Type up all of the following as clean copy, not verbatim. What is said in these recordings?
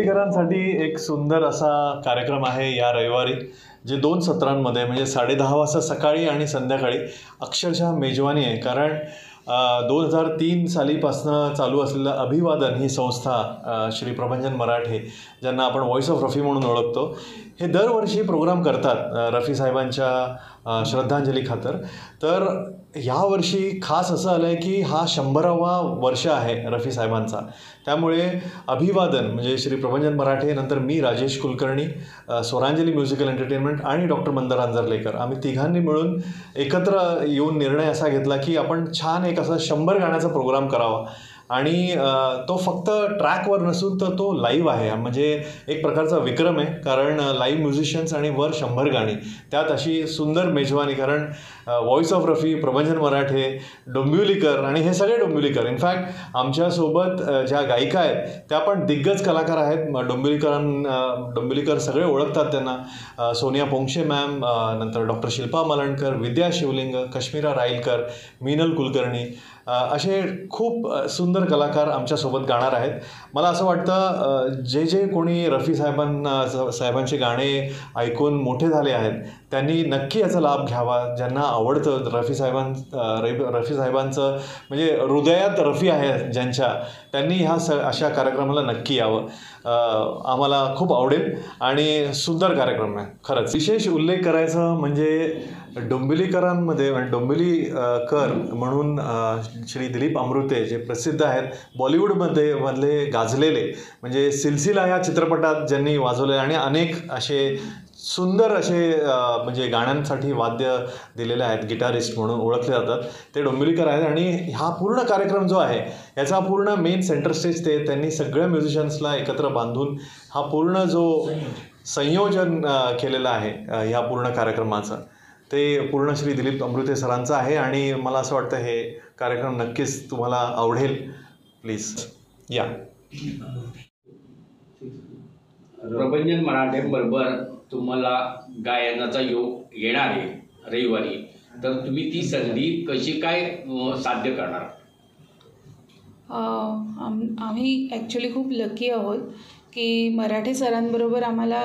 डोंबिवलीकरांसाठी एक सुंदर असा कार्यक्रम आहे या रविवारी, जे 2 सत्रांमध्ये म्हणजे 10:30 वाजता सकाळी आणि संध्याकाळी अक्षरशः मेजवानी आहे. कारण 2003 सालीपासनं चालू असलेलं अभिवादन ही संस्था श्री प्रभंजन मराठे, ज्यांना आपण व्हॉइस ऑफ रफी म्हणून ओळखतो, हे दरवर्षी प्रोग्राम करतात रफी साहेबांच्या श्रद्धांजली खातर. तर ह्यावर्षी खास असं आलं आहे की हा 100वा वर्ष आहे रफी साहेबांचा. त्यामुळे अभिवादन म्हणजे श्री प्रभंजन मराठे, नंतर मी राजेश कुलकर्णी, स्वरांजली म्युझिकल एंटरटेनमेंट आणि डॉक्टर मंदार अंजरलेकर, आम्ही तिघांनी मिळून एकत्र येऊन निर्णय असा घेतला की आपण छान एक असा 100 गाण्याचा प्रोग्राम करावा. आणि तो फक्त ट्रॅकवर नसून तर तो लाईव्ह आहे. म्हणजे एक प्रकारचा विक्रम आहे, कारण लाईव्ह म्युझिशियन्स आणि वर 100 गाणी, त्यात अशी सुंदर मेजवानी. कारण व्हॉइस ऑफ रफी, प्रभंजन मराठे, डोंबिवलीकर आणि हे सगळे डोंबिवलीकर. इनफॅक्ट आमच्यासोबत ज्या गायिका आहेत त्या पण दिग्गज कलाकार आहेत. डोंबिवलीकर सगळे ओळखतात त्यांना. सोनिया पोंक्षे मॅम, नंतर डॉक्टर शिल्पा मलणकर, विद्या शिवलिंग, कश्मीरा राईलकर, मीनल कुलकर्णी, असे खूप सुंदर कलाकार आमच्यासोबत गाणार आहेत. मला असं वाटतं जे कोणी रफी साहेबांचे गाणे ऐकून मोठे झाले आहेत त्यांनी नक्की याचा लाभ घ्यावा. ज्यांना आवडतं रफी साहेबांचं म्हणजे हृदयात रफी आहे ज्यांच्या, त्यांनी अशा कार्यक्रमाला नक्की यावं. आम्हाला खूप आवडेल आणि सुंदर कार्यक्रम आहे खरंच. विशेष उल्लेख करायचा म्हणजे डोंबिवलीकरांमध्ये डोंबिवलीकर म्हणून श्री दिलीप अमृते, जे प्रसिद्ध आहेत बॉलिवूडमधले गाजलेले, म्हणजे सिलसिला या चित्रपटात ज्यांनी वाजवले आणि अनेक असे सुंदर असे म्हणजे गाण्यांसाठी वाद्य दिलेले आहेत, गिटारिस्ट म्हणून ओळखले जातात, ते डोंबिवलीकर आहेत. आणि हा पूर्ण कार्यक्रम जो आहे याचा पूर्ण मेन सेंटर स्टेज त्यांनी सगळ्या म्युझिशियन्सला एकत्र बांधून हा पूर्ण जो संयोजन केलेलं आहे ह्या पूर्ण कार्यक्रमाचं, ते पूर्ण श्री दिलीप अमृते सरांचं आहे. आणि मला असं वाटतं हे कार्यक्रम नक्कीच तुम्हाला आवडेल. प्लीज या. प्रभंजन मराठेंबरोबर तुम्हाला गायनाचा योग येणार आहे रविवारी, तर तुम्ही ती संधी कशी काय साध्य करणार? आम्ही ॲक्च्युली खूप लकी आहोत की मराठे सरांबरोबर आम्हाला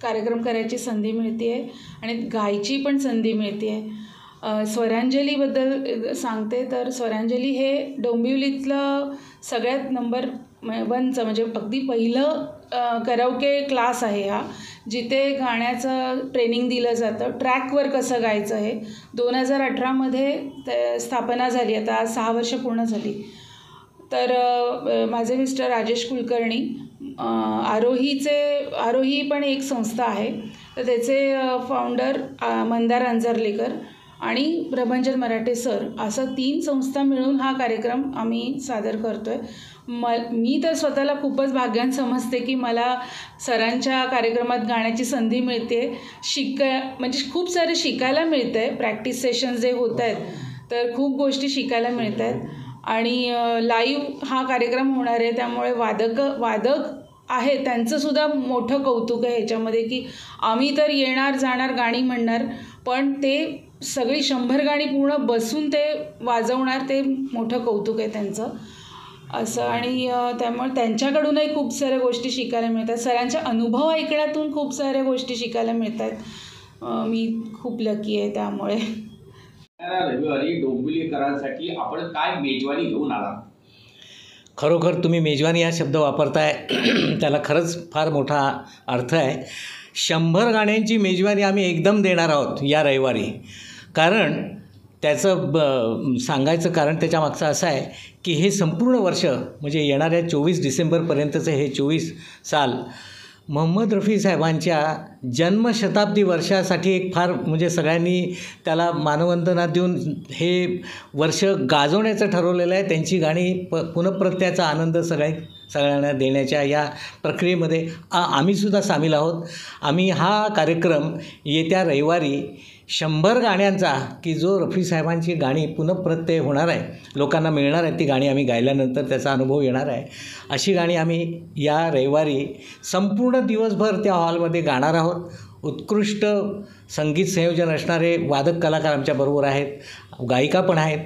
कार्यक्रम करायची संधी मिळते आहे आणि गायची पण संधी मिळते आहे. स्वरांजलीबद्दल सांगते तर स्वरांजली हे डोंबिवलीतलं सगळ्यात नंबर 1चं म्हणजे अगदी पहिलं कराओके क्लास आहे हा, जिथे गाण्याचं ट्रेनिंग दिलं जातं. ट्रॅकवर कसं गायचं हे 2018मध्ये स्थापना झाली. आता 6 वर्ष पूर्ण झाली. तर माझे मिस्टर राजेश कुलकर्णी, आरोही पण एक संस्था आहे, तर त्याचे फाउंडर मंदार अंजरलेकर आणि प्रभंजन मराठे सर, असं 3 संस्था मिळून हा कार्यक्रम आम्ही सादर करतो आहे. मी तर स्वतःला खूपच भाग्यवान समजते की मला सरांच्या कार्यक्रमात गाण्याची संधी मिळते. म्हणजे खूप सारे शिकायला मिळतं आहे. प्रॅक्टिस सेशन्स जे होत आहेत तर खूप गोष्टी शिकायला मिळत आहेत. आणि लाईव्ह हा कार्यक्रम होणार आहे, त्यामुळे वादक आहे त्यांचंसुद्धा मोठं कौतुक आहे ह्याच्यामध्ये की आम्ही तर येणार जाणार गाणी म्हणणार, पण ते सगळी 100 गाणी पूर्ण बसून ते वाजवणार, ते मोठं कौतुक आहे त्यांचं असं. आणि त्यामुळे त्यांच्याकडूनही खूप साऱ्या गोष्टी शिकायला मिळतात. सरांच्या अनुभव ऐकण्यातून खूप साऱ्या गोष्टी शिकायला मिळतात. मी खूप लकी आहे त्यामुळे. रविवारी डोंबिवलीकरांसाठी आपण काय मेजवानी घेऊन आला? खरोखर तुम्ही मेजवानी हा शब्द वापरताय त्याला खरंच फार मोठा अर्थ आहे. 100 गाण्यांची मेजवानी आम्ही एकदम देणार आहोत या रविवारी. कारण त्याचं सांगायचं कारण त्याच्या मागचं असं आहे की हे संपूर्ण वर्ष म्हणजे येणाऱ्या 24 डिसेंबरपर्यंतचं हे 24 साल मोहम्मद रफी साहेबांच्या जन्मशताब्दी वर्षासाठी एक फार म्हणजे सगळ्यांनी त्याला मानवंदना देऊन हे वर्ष गाजवण्याचं ठरवलेलं आहे. त्यांची गाणी पुनःप्रत्याचा आनंद सगळ्यांना देण्याच्या या प्रक्रियेमध्ये आम्हीसुद्धा सामील आहोत. आम्ही हा कार्यक्रम येत्या रविवारी 100 गाण्यांचा की जो रफी साहेबांची गाणी पुनःप्रत्यय होणार आहे, लोकांना मिळणार आहेत ती गाणी, आम्ही गायल्यानंतर त्याचा अनुभव येणार आहे, अशी गाणी आम्ही या रविवारी संपूर्ण दिवसभर त्या हॉलमध्ये गाणार आहोत. उत्कृष्ट संगीत संयोजन असणारे वादक कलाकार आमच्याबरोबर आहेत, गायिका पण आहेत.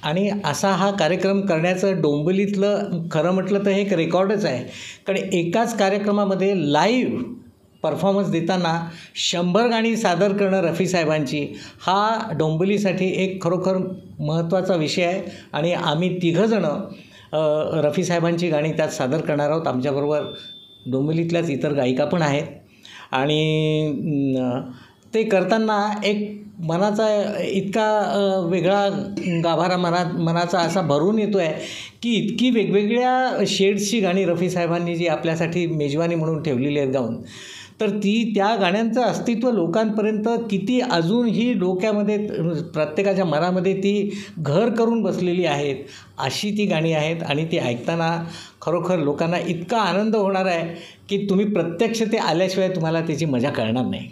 आणि असा हा कार्यक्रम करण्याचं डोंबिवलीतलं खरं म्हटलं तर हे एक रेकॉर्डच आहे. कारण एकाच कार्यक्रमामध्ये लाईव्ह परफॉर्मन्स देताना 100 गाणी सादर करणं रफी साहेबांची, हा डोंबिवलीसाठी एक खरोखर महत्त्वाचा विषय आहे. आणि आम्ही तिघंजणं रफी साहेबांची गाणी त्यात सादर करणार आहोत. आमच्याबरोबर डोंबिवलीतल्याच इतर गायिका पण आहेत. आणि ते करताना एक मनाचा इतका वेगळा गाभारा मनाचा असा भरून येतो आहे की इतकी वेगवेगळ्या शेड्सची गाणी रफी साहेबांनी जी आपल्यासाठी मेजवानी म्हणून ठेवलेली आहेत गाऊन, तर त्या गाण्यांचं अस्तित्व लोकांपर्यंत किती अजूनही डोक्यामध्ये प्रत्येकाच्या मनामध्ये ती घर करून बसलेली आहेत, अशी ती गाणी आहेत. आणि ती ऐकताना खरोखर लोकांना इतका आनंद होणार आहे की तुम्ही प्रत्यक्ष ते आल्याशिवाय तुम्हाला त्याची मजा कळणार नाही.